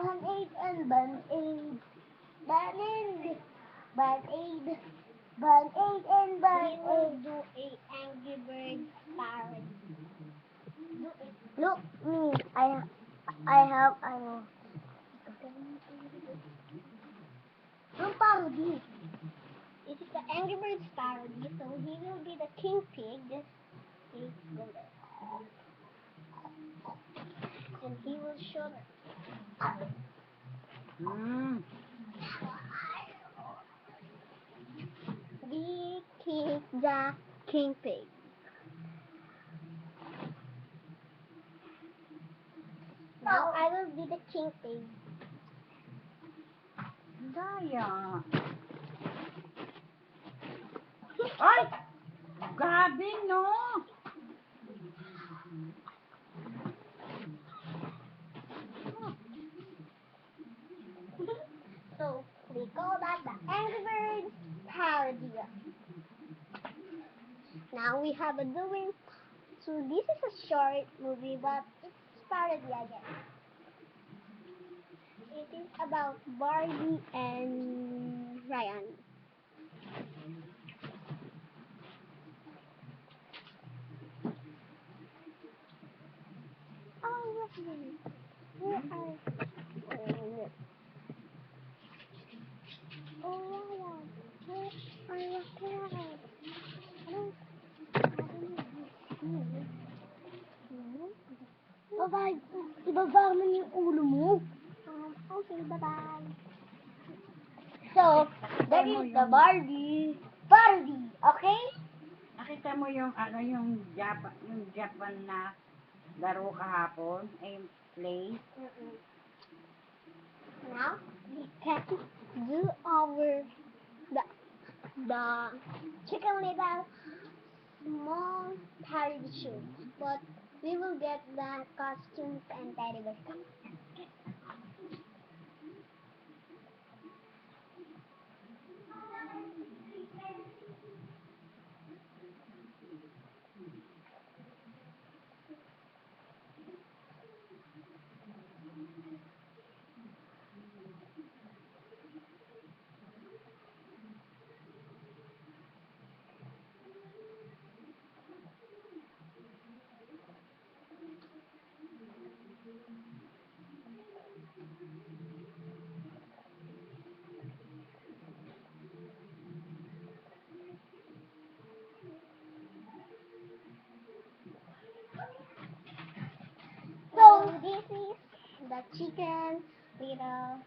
Band-aid and band-aid. Band-aid. Band-aid. Band-aid and We will band-aid. do a Angry Birds parody. Do it. Look me. I have ano. Ang parody. This is the Angry Birds parody, so he will be the King Pig. Okay, go there. And he will show we kick the King Pig. Now I will be the King Pig. Daya. Ay! Gabi, no? So we call that the Angry Birds parody. Now we have a doing. So this is a short movie, but it's parody again. It is about Barbie and Ryan. Oh, Ryan, where are you? Oh, Ryan, where are you? Bye-bye. Ibaba mo yung ulo mo. Okay, bye-bye. So, that is the Barbie parody. Okay? Nakita mo yung Japan na laro kahapon? Ay, play? Now we can do our the Chicken Little small parody show, but we will get the costumes and teddy bears. So this is the Chicken Little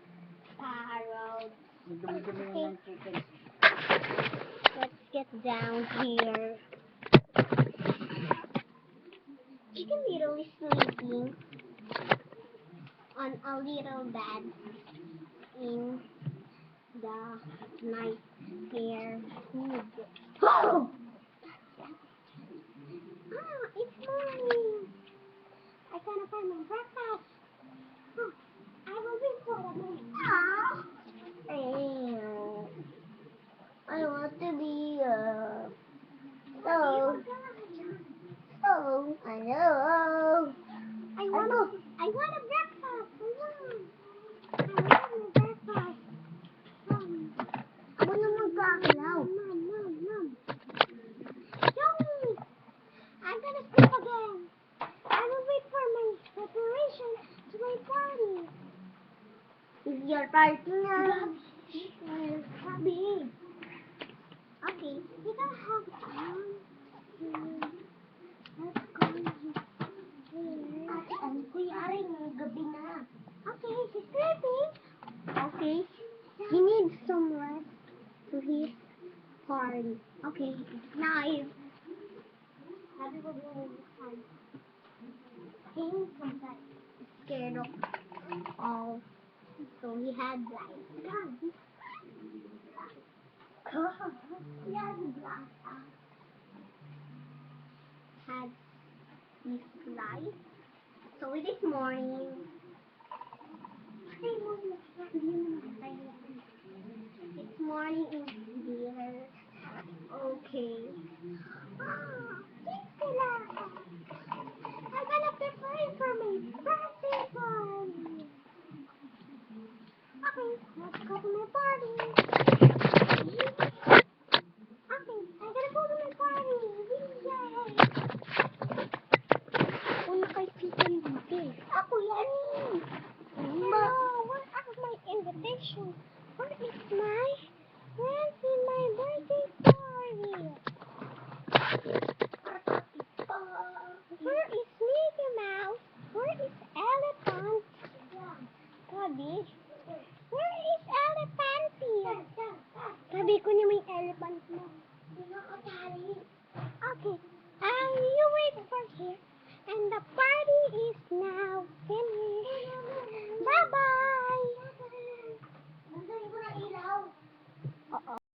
parody. Dumi-dumi ng chicken. Let's get down here. Chicken Little is sleeping on a little bed in the nightmare food. Oh! It's morning. I gotta find my breakfast. I will wait for a minute. I want to be So, I know. I want a breakfast. I want my breakfast. Ako na magkakalaw. Mom. Show me. I'm gonna sleep again. I will wait for my preparation to my party. It's your party na. Sabi. Okay, we don't have time. Let's go here. Ate, ano ko yari? Gabi na. Okay, he's sleeping. Okay, he needs some rest to his party. Okay, it's nice. Sabi ko din scared of all. So he had like gun. He has a black eye. Had his life. So this morning, it's morning in here. Okay. I'm gonna prepare for my birthday party. Biko niyo may elephant mo. Okay. You wait for here. And the party is now finished. Bye-bye! Oo.